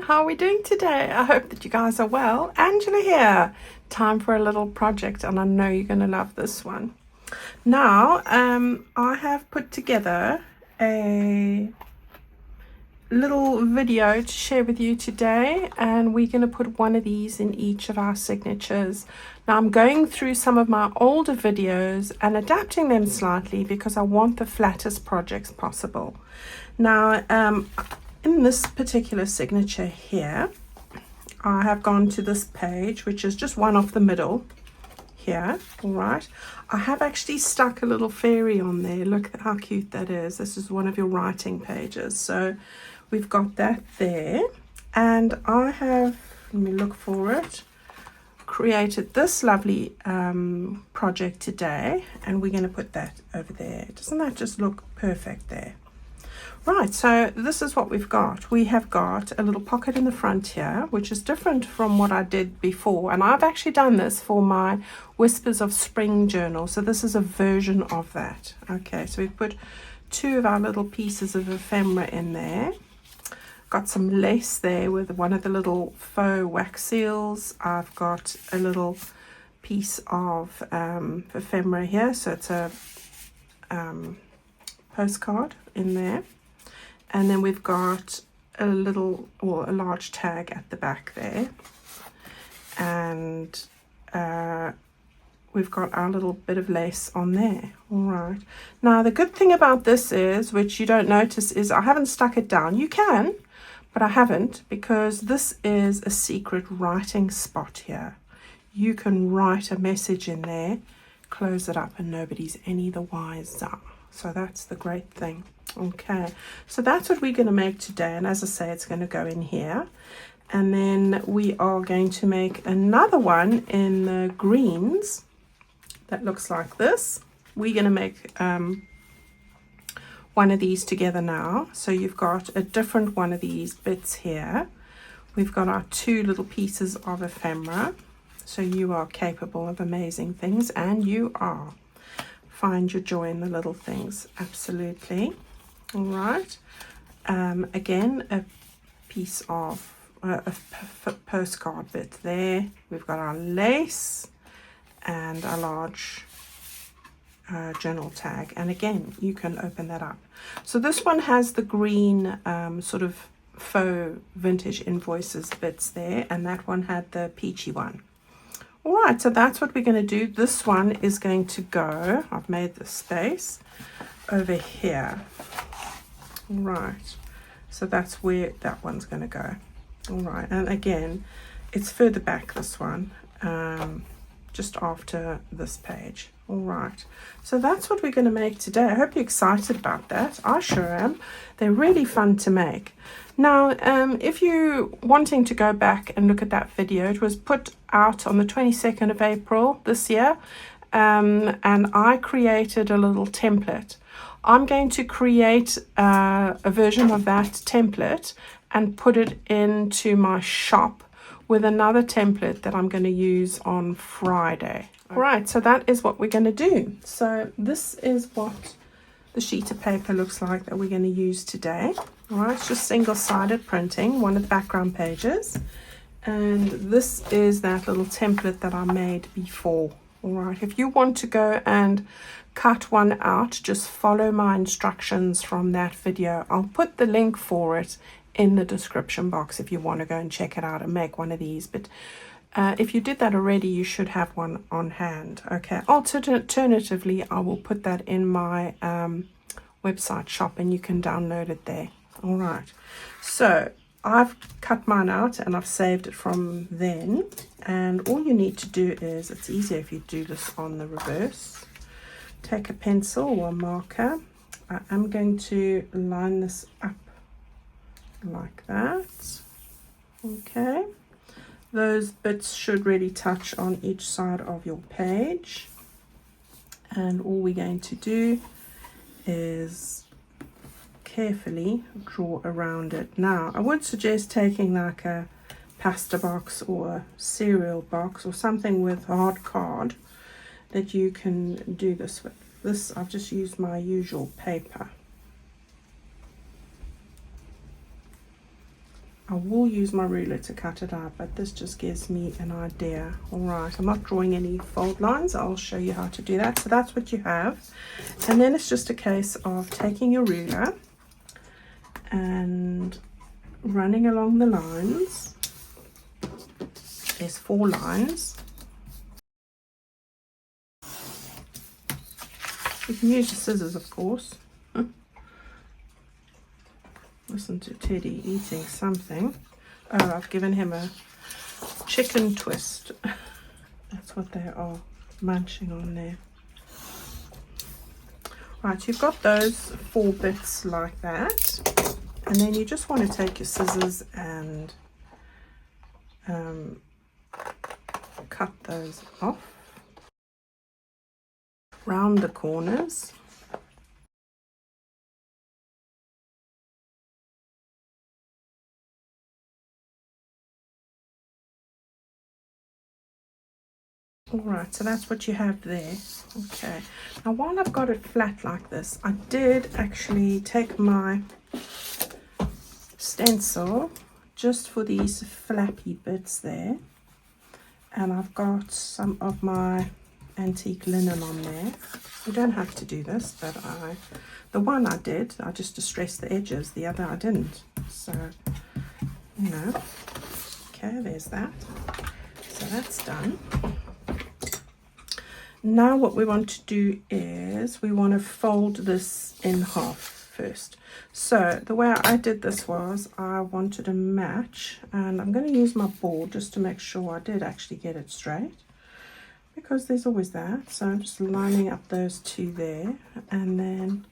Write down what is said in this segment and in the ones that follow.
How are we doing today? I hope that you guys are well. Angela here. Time for a little project, and I know you're going to love this one. Now, I have put together a little video to share with you today, and we're going to put one of these in each of our signatures. Now, I'm going through some of my older videos and adapting them slightly because I want the flattest projects possible. Now, in this particular signature here, I have gone to this page, which is just one off the middle here. All right, I have actually stuck a little fairy on there. Look at how cute that is. This is one of your writing pages, so we've got that there. And I have, let me look for it, created this lovely project today, and we're going to put that over there. Doesn't that just look perfect there? Right, so this is what we've got. We have got a little pocket in the front here, which is different from what I did before. And I've actually done this for my Whispers of Spring journal. So this is a version of that. Okay, so we've put two of our little pieces of ephemera in there. Got some lace there with one of the little faux wax seals. I've got a little piece of ephemera here. So it's a postcard in there. And then we've got a little or a large tag at the back there. And we've got our little bit of lace on there. All right. Now, the good thing about this is, which you don't notice, is I haven't stuck it down. You can, but I haven't, because this is a secret writing spot here. You can write a message in there, close it up, and nobody's any the wiser. So that's the great thing. Okay, so that's what we're going to make today, and as I say, it's going to go in here. And then we are going to make another one in the greens that looks like this. We're going to make one of these together now. So you've got a different one of these bits here. We've got our two little pieces of ephemera. So you are capable of amazing things, and you are. Find your joy in the little things, absolutely. All right, again, a piece of a postcard bit there. We've got our lace and a large journal tag, and again, you can open that up. So this one has the green sort of faux vintage invoices bits there, and that one had the peachy one. All right, so that's what we're going to do. This one is going to go, I've made the space over here. All right, so that's where that one's going to go. All right, and again, it's further back, this one, just after this page. All right, so that's what we're going to make today. I hope you're excited about that. I sure am. They're really fun to make. Now, if you're wanting to go back and look at that video, it was put out on the 22nd of April this year, and I created a little template. I'm going to create a version of that template and put it into my shop with another template that I'm going to use on Friday. All right, so that is what we're going to do. So this is what the sheet of paper looks like that we're going to use today. All right, it's just single-sided printing, one of the background pages. And this is that little template that I made before. All right, if you want to go and cut one out, just follow my instructions from that video. I'll put the link for it in the description box if you want to go and check it out and make one of these. But if you did that already, you should have one on hand. Okay, alternatively, I will put that in my website shop and you can download it there. All right, so I've cut mine out and I've saved it from then, and all you need to do is, it's easier if you do this on the reverse. Take a pencil or a marker. I am going to line this up like that. Okay, those bits should really touch on each side of your page, and all we're going to do is carefully draw around it. Now, I would suggest taking like a pasta box or a cereal box or something with hard card that you can do this with. This, I've just used my usual paper. I will use my ruler to cut it out, but this just gives me an idea. All right, I'm not drawing any fold lines. I'll show you how to do that. So that's what you have. And then it's just a case of taking your ruler and running along the lines. There's 4 lines. You can use your scissors, of course. Listen to Teddy eating something. Oh, I've given him a chicken twist. That's what they are munching on there. Right, you've got those 4 bits like that. And then you just want to take your scissors and cut those off. Round the corners. Alright, so that's what you have there. Okay, now while I've got it flat like this, I did actually take my stencil just for these flappy bits there, and I've got some of my antique linen on there. You don't have to do this, but the one I did, I just distressed the edges, the other I didn't. So, you know, okay, there's that. So that's done. Now what we want to do is we want to fold this in half first. So the way I did this was I wanted a match, and I'm going to use my board just to make sure I did actually get it straight, because there's always that. So I'm just lining up those 2 there, and then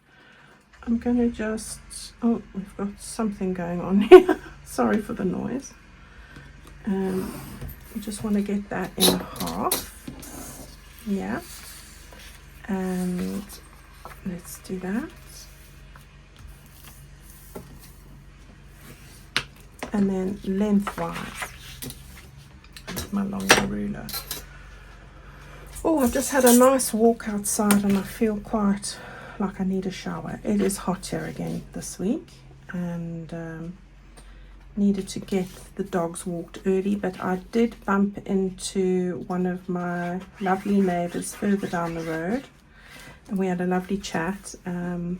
I'm going to just, oh, we've got something going on here. Sorry for the noise. I just want to get that in half. Yeah, and let's do that. And then lengthwise with my longer ruler. Oh, I've just had a nice walk outside and I feel quite like I need a shower. It is hot here again this week, and needed to get the dogs walked early, but I did bump into one of my lovely neighbors further down the road, and we had a lovely chat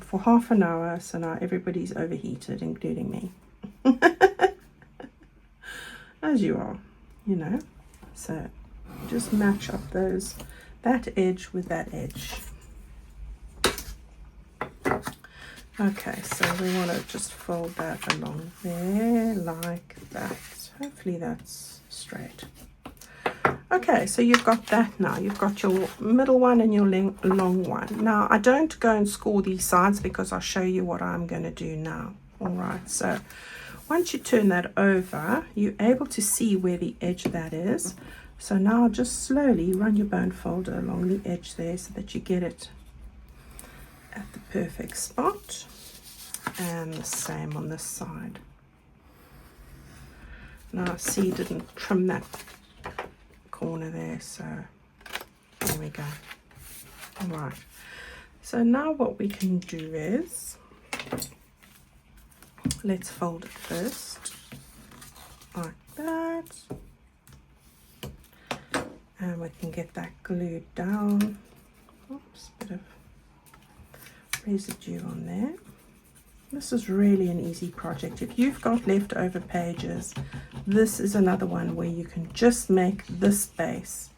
for half an hour. So now everybody's overheated, including me. As you are, you know. So just match up that edge with that edge. Okay, so we want to just fold that along there like that. Hopefully that's straight. Okay, so you've got that now. You've got your middle one and your long one. Now, I don't go and score these sides because I'll show you what I'm going to do now. All right, so once you turn that over, you're able to see where the edge of that is. So now just slowly run your bone folder along the edge there so that you get it at the perfect spot, and the same on this side. Now I see you didn't trim that corner there, so there we go. All right, so now what we can do is, let's fold it first like that, and we can get that glued down. Oops, bit of residue on there. This is really an easy project. If you've got leftover pages, this is another one where you can just make this base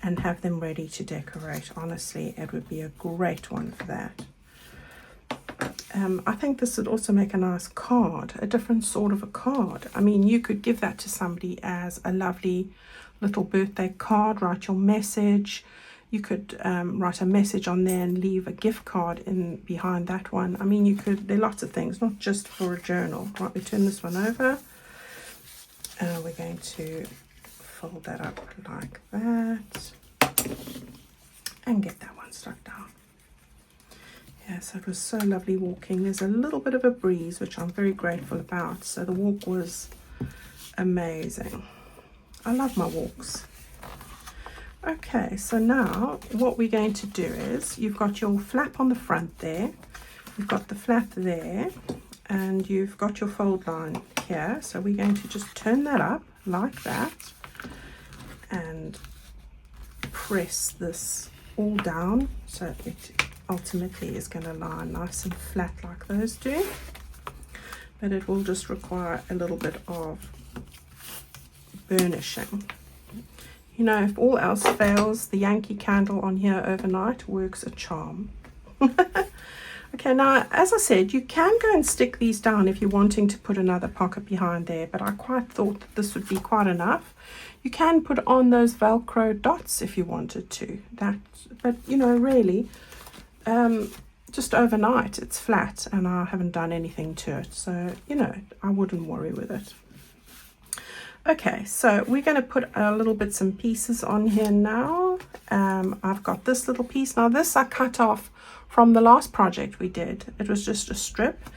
and have them ready to decorate. Honestly, it would be a great one for that. I think this would also make a nice card, a different sort of a card. I mean, you could give that to somebody as a lovely little birthday card, write your message. You could write a message on there and leave a gift card in behind that one. I mean, you could, there are lots of things, not just for a journal. Right, we turn this one over. We're going to fold that up like that and get that one stuck down. Yeah, so it was so lovely walking. There's a little bit of a breeze, which I'm very grateful about. So the walk was amazing. I love my walks. Okay, so now what we're going to do is, you've got your flap on the front there, you've got the flap there, and you've got your fold line here. So we're going to just turn that up like that and press this all down so it ultimately is going to lie nice and flat like those do. But it will just require a little bit of burnishing. You know, if all else fails, the Yankee candle on here overnight works a charm. Okay, now, as I said, you can go and stick these down if you're wanting to put another pocket behind there, but I quite thought that this would be quite enough. You can put on those Velcro dots if you wanted to. But, you know, really, just overnight it's flat and I haven't done anything to it. So, you know, I wouldn't worry with it. Okay, so we're going to put a little bits and pieces on here now. I've got this little piece. Now this I cut off from the last project we did. It was just a strip,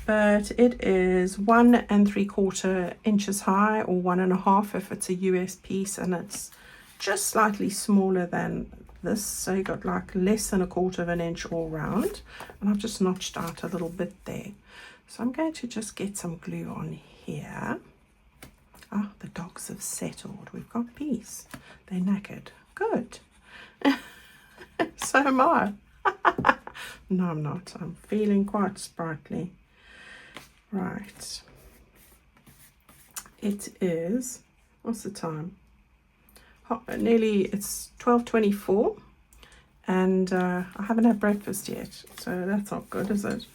but it is 1 3/4 inches high, or 1.5 if it's a US piece, and it's just slightly smaller than this. So you got like less than 1/4 of an inch all round, and I've just notched out a little bit there. So I'm going to just get some glue on here. Ah, the dogs have settled. We've got peace. They're knackered. Good. So am I. No, I'm not. I'm feeling quite sprightly. Right. It is, what's the time? It's 12:24, and I haven't had breakfast yet, so that's not good, is it?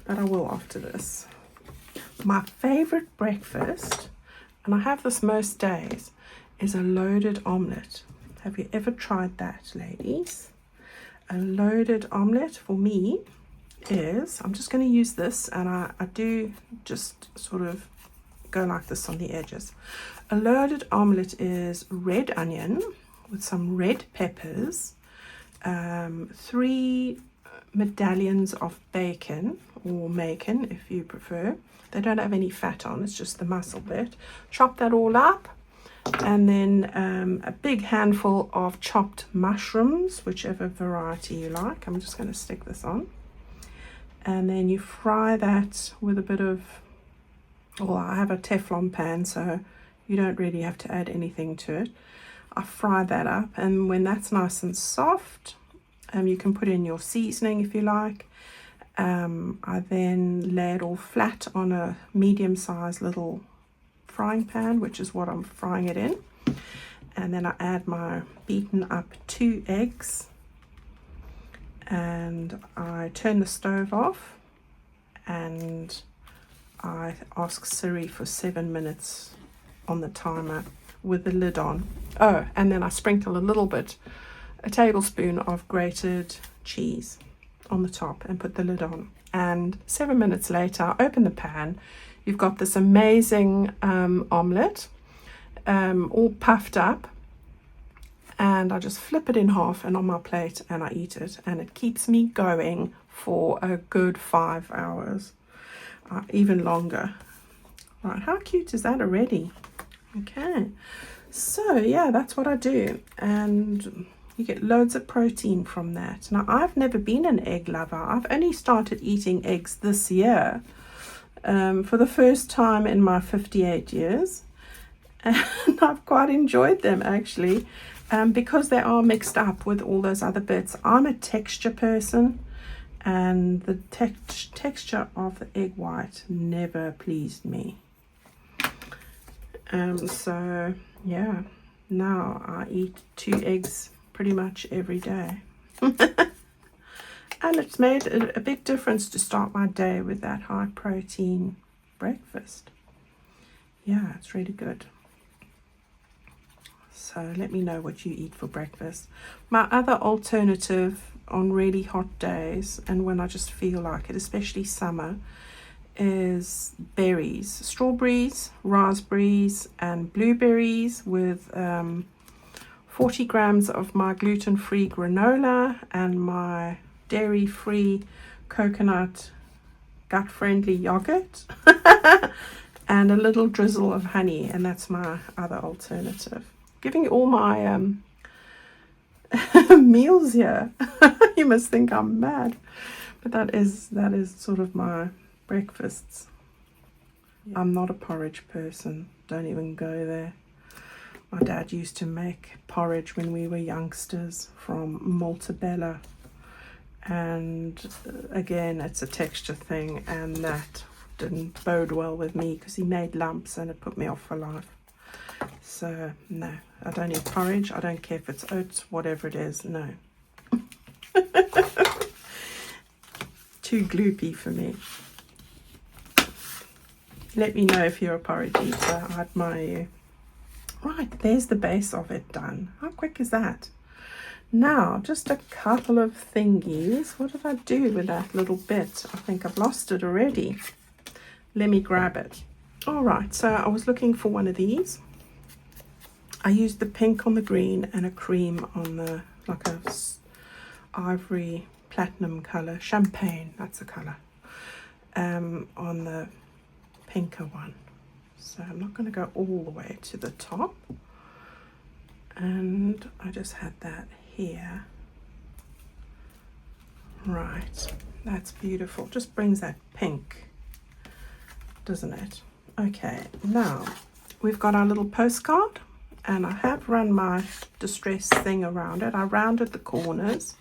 But I will after this. My favorite breakfast, and I have this most days, is a loaded omelette. Have you ever tried that, ladies? A loaded omelette for me is, I'm just going to use this, and I do just sort of go like this on the edges. A loaded omelette is red onion with some red peppers, 3 medallions of bacon, or macon if you prefer. They don't have any fat on, it's just the muscle bit. Chop that all up, and then a big handful of chopped mushrooms, whichever variety you like. I'm just going to stick this on, and then you fry that with a bit of, well, I have a Teflon pan, so you don't really have to add anything to it. I fry that up, and when that's nice and soft, you can put in your seasoning if you like. I then lay it all flat on a medium-sized little frying pan, which is what I'm frying it in, and then I add my beaten up 2 eggs, and I turn the stove off, and I ask Siri for 7 minutes on the timer with the lid on. Oh, and then I sprinkle a tablespoon of grated cheese on the top and put the lid on, and 7 minutes later I open the pan. You've got this amazing omelette, all puffed up, and I just flip it in half and on my plate, and I eat it, and it keeps me going for a good 5 hours, even longer. Right, how cute is that already? Okay, so yeah, that's what I do, and you get loads of protein from that. Now, I've never been an egg lover. I've only started eating eggs this year, for the first time in my 58 years, and I've quite enjoyed them actually, because they are mixed up with all those other bits. I'm a texture person, and the texture of the egg white never pleased me. So yeah, now I eat 2 eggs pretty much every day. And it's made a big difference to start my day with that high protein breakfast. Yeah, it's really good. So let me know what you eat for breakfast. My other alternative on really hot days, and when I just feel like it, especially summer, is berries, strawberries, raspberries, and blueberries with 40 grams of my gluten-free granola and my dairy-free coconut gut-friendly yogurt and a little drizzle of honey, and that's my other alternative. Giving all my meals here. You must think I'm mad, But that is sort of my breakfasts. I'm not a porridge person. Don't even go there. My dad used to make porridge when we were youngsters from maltabella. And again, it's a texture thing, and that didn't bode well with me because he made lumps and it put me off for life. So no, I don't eat porridge. I don't care if it's oats, whatever it is, no. Too gloopy for me. Let me know if you're a porridge eater. I admire you. Right, there's the base of it done. How quick is that? Now, just a couple of thingies. What did I do with that little bit? I think I've lost it already. Let me grab it. All right, so I was looking for one of these. I used the pink on the green and a cream on the, like a ivory platinum color, champagne, that's the color, on the pinker one. So I'm not going to go all the way to the top. And I just had that here. Right, that's beautiful. Just brings that pink, doesn't it? Okay, now we've got our little postcard, and I have run my distress thing around it. I rounded the corners.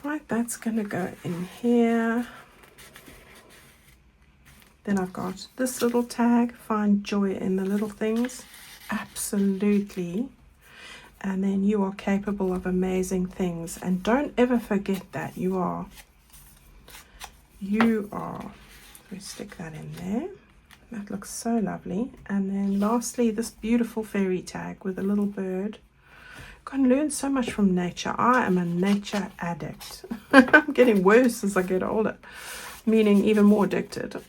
Right, that's going to go in here. Then I've got this little tag, find joy in the little things. Absolutely. And then you are capable of amazing things. And don't ever forget that you are. We stick that in there. That looks so lovely. And then lastly, this beautiful fairy tag with a little bird. Can learn so much from nature. I am a nature addict. I'm getting worse as I get older, meaning even more addicted.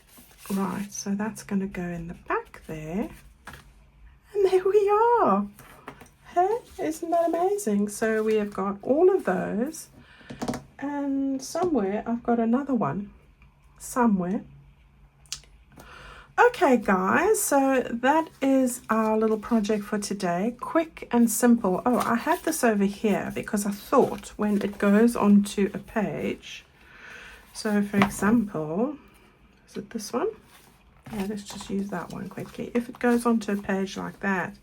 Right, so that's going to go in the back there. And there we are. Hey, isn't that amazing? So we have got all of those. And somewhere I've got another one. Somewhere. Okay, guys, so that is our little project for today. Quick and simple. Oh, I had this over here because I thought when it goes onto a page. So, for example, is it this one? Yeah, let's just use that one quickly. If it goes onto a page like that,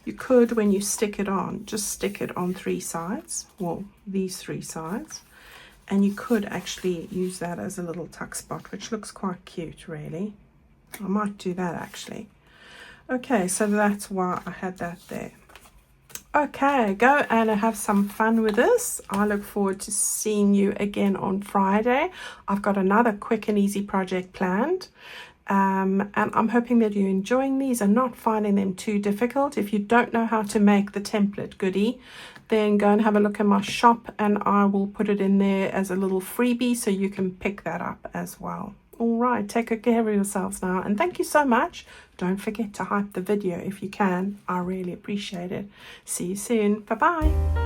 you could, when you stick it on, just stick it on 3 sides. Well, these 3 sides. And you could actually use that as a little tuck spot, which looks quite cute, really. I might do that actually. Okay, so that's why I had that there. Okay, go and have some fun with this. I look forward to seeing you again on Friday. I've got another quick and easy project planned. And I'm hoping that you're enjoying these and not finding them too difficult. If you don't know how to make the template goodie, then go and have a look at my shop and I will put it in there as a little freebie so you can pick that up as well. All right, take good care of yourselves now, and thank you so much. Don't forget to hype the video if you can. I really appreciate it. See you soon. Bye-bye.